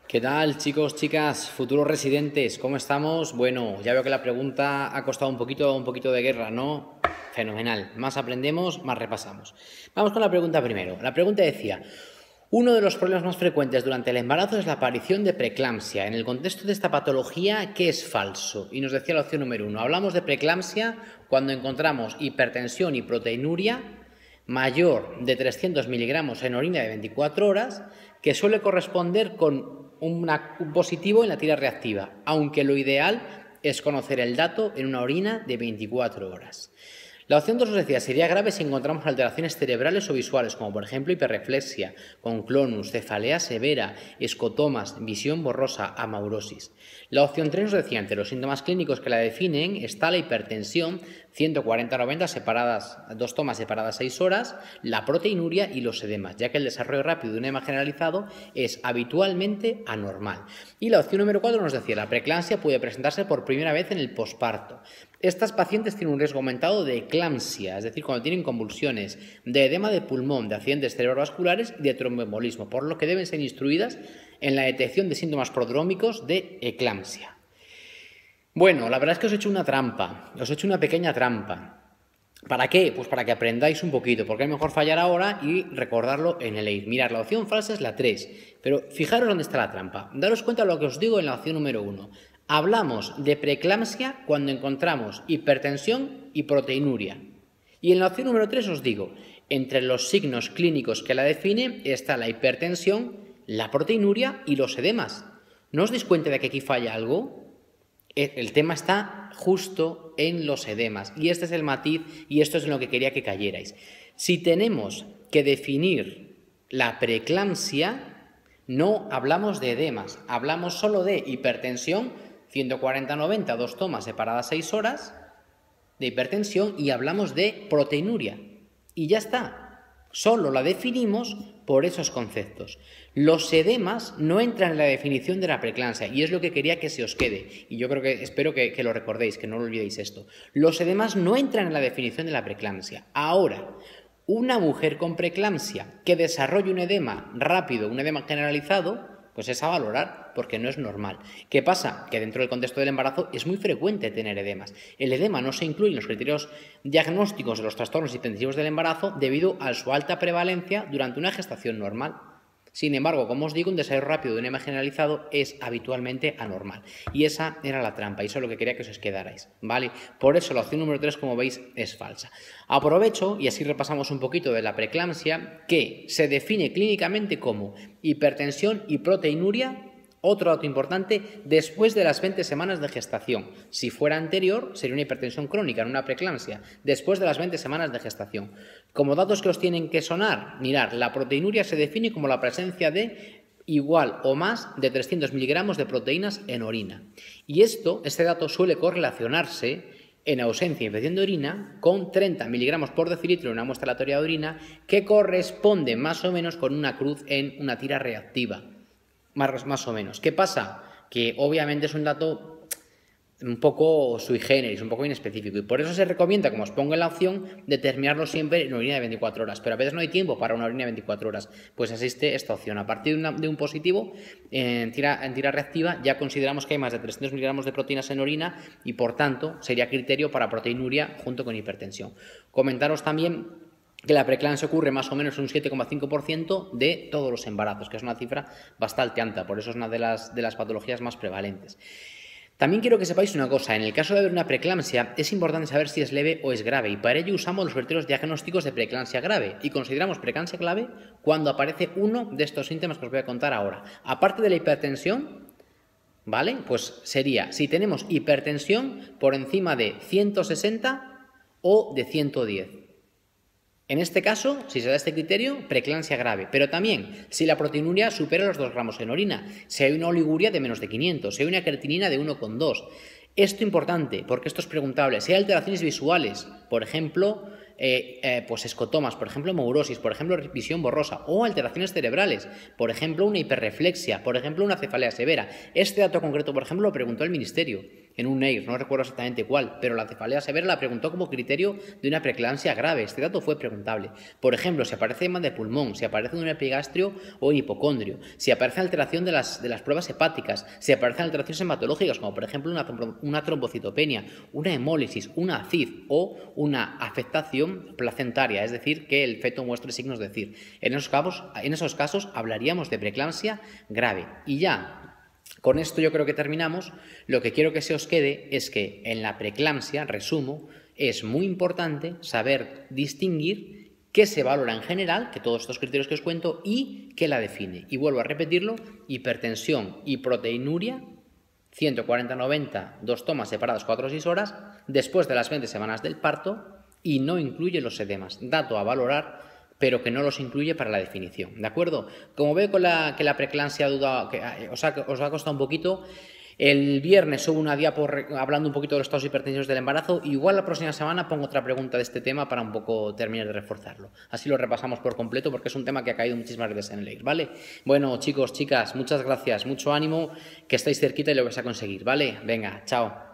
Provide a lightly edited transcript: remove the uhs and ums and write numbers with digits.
¿Qué tal, chicos, chicas, futuros residentes? ¿Cómo estamos? Bueno, ya veo que la pregunta ha costado un poquito de guerra, ¿no? Fenomenal. Más aprendemos, más repasamos. Vamos con la pregunta primero. La pregunta decía: uno de los problemas más frecuentes durante el embarazo es la aparición de preeclampsia. En el contexto de esta patología, ¿qué es falso? Y nos decía la opción número 1. Hablamos de preeclampsia cuando encontramos hipertensión y proteinuria mayor de 300 miligramos en orina de 24 horas, que suele corresponder con un positivo en la tira reactiva, aunque lo ideal es conocer el dato en una orina de 24 horas. La opción 2 nos decía: sería grave si encontramos alteraciones cerebrales o visuales, como por ejemplo hiperreflexia, conclonus, cefalea severa, escotomas, visión borrosa, amaurosis. La opción 3 nos decía: entre los síntomas clínicos que la definen está la hipertensión, 140-90 separadas, 2 tomas separadas 6 horas, la proteinuria y los edemas, ya que el desarrollo rápido de un edema generalizado es habitualmente anormal. Y la opción número 4 nos decía: la preeclampsia puede presentarse por primera vez en el posparto. Estas pacientes tienen un riesgo aumentado de eclampsia, es decir, cuando tienen convulsiones, de edema de pulmón, de accidentes cerebrovasculares y de tromboembolismo, por lo que deben ser instruidas en la detección de síntomas prodrómicos de eclampsia. Bueno, la verdad es que os he hecho una trampa, os he hecho una pequeña trampa. ¿Para qué? Pues para que aprendáis un poquito, porque es mejor fallar ahora y recordarlo en el EIR. Mirad, la opción falsa es la 3, pero fijaros dónde está la trampa. Daros cuenta de lo que os digo en la opción número 1. Hablamos de preeclampsia cuando encontramos hipertensión y proteinuria. Y en la opción número 3 os digo: entre los signos clínicos que la definen está la hipertensión, la proteinuria y los edemas. ¿No os dais cuenta de que aquí falla algo? El tema está justo en los edemas, y este es el matiz, y esto es en lo que quería que cayerais. Si tenemos que definir la preeclampsia, no hablamos de edemas, hablamos solo de hipertensión, 140-90, 2 tomas separadas 6 horas de hipertensión, y hablamos de proteinuria. Y ya está. Solo la definimos por esos conceptos. Los edemas no entran en la definición de la preeclampsia, y es lo que quería que se os quede. Y yo espero que lo recordéis, que no lo olvidéis esto. Los edemas no entran en la definición de la preeclampsia. Ahora, una mujer con preeclampsia que desarrolle un edema rápido, un edema generalizado, pues es a valorar, porque no es normal. ¿Qué pasa? Que dentro del contexto del embarazo es muy frecuente tener edemas. El edema no se incluye en los criterios diagnósticos de los trastornos hipertensivos del embarazo debido a su alta prevalencia durante una gestación normal. Sin embargo, como os digo, un desarrollo rápido de un edema generalizado es habitualmente anormal. Y esa era la trampa, y eso es lo que quería que os quedarais, ¿vale? Por eso la opción número 3, como veis, es falsa. Aprovecho, y así repasamos un poquito de la preeclampsia, que se define clínicamente como hipertensión y proteinuria. Otro dato importante: después de las 20 semanas de gestación. Si fuera anterior, sería una hipertensión crónica, no una preeclampsia. Después de las 20 semanas de gestación. Como datos que os tienen que sonar, mirad, la proteinuria se define como la presencia de igual o más de 300 miligramos de proteínas en orina. Y este dato suele correlacionarse, en ausencia de infección de orina, con 30 miligramos por decilitro en una muestra aleatoria de orina, que corresponde más o menos con una cruz en una tira reactiva. Más o menos. ¿Qué pasa? Que obviamente es un dato un poco sui generis, un poco inespecífico, y por eso se recomienda, como os pongo en la opción, determinarlo siempre en orina de 24 horas, pero a veces no hay tiempo para una orina de 24 horas, pues existe esta opción. A partir de un positivo en tira reactiva ya consideramos que hay más de 300 miligramos de proteínas en orina, y por tanto sería criterio para proteinuria junto con hipertensión. Comentaros también que la preeclampsia ocurre más o menos en un 7,5% de todos los embarazos, que es una cifra bastante alta, por eso es una de las patologías más prevalentes. También quiero que sepáis una cosa: en el caso de haber una preeclampsia es importante saber si es leve o es grave, y para ello usamos los criterios diagnósticos de preeclampsia grave, y consideramos preeclampsia grave cuando aparece uno de estos síntomas que os voy a contar ahora. Aparte de la hipertensión, ¿vale? Pues sería si tenemos hipertensión por encima de 160 o de 110. En este caso, si se da este criterio, preeclampsia grave, pero también si la proteinuria supera los 2 gramos en orina, si hay una oliguria de menos de 500, si hay una creatinina de 1,2. Esto es importante porque esto es preguntable. Si hay alteraciones visuales, por ejemplo, pues escotomas, por ejemplo amaurosis, por ejemplo visión borrosa, o alteraciones cerebrales, por ejemplo una hiperreflexia, por ejemplo una cefalea severa. Este dato concreto, por ejemplo, lo preguntó el Ministerio. en un NEIR, no recuerdo exactamente cuál, pero la cefalea severa la preguntó como criterio de una preeclampsia grave. Este dato fue preguntable. Por ejemplo, si aparece edema de pulmón, si aparece un epigastrio o hipocondrio, si aparece alteración de las pruebas hepáticas, si aparecen alteraciones hematológicas, como por ejemplo una trombocitopenia, una hemólisis, una ACID o una afectación placentaria, es decir, que el feto muestre signos de CIR. En esos casos hablaríamos de preeclampsia grave. Y ya, con esto yo creo que terminamos. Lo que quiero que se os quede es que en la preeclampsia, resumo, es muy importante saber distinguir qué se valora en general, que todos estos criterios que os cuento, y qué la define. Y vuelvo a repetirlo: hipertensión y proteinuria, 140-90, 2 tomas separadas 4 o 6 horas, después de las 20 semanas del parto, y no incluye los edemas. Dato a valorar, pero que no los incluye para la definición, ¿de acuerdo? Como veo que la preeclampsia os ha costado un poquito, el viernes subo una diapo hablando un poquito de los estados hipertensivos del embarazo. Igual la próxima semana pongo otra pregunta de este tema para un poco terminar de reforzarlo. Así lo repasamos por completo, porque es un tema que ha caído muchísimas veces en el NEIR, ¿vale? Bueno, chicos, chicas, muchas gracias, mucho ánimo, que estáis cerquita y lo vais a conseguir, ¿vale? Venga, chao.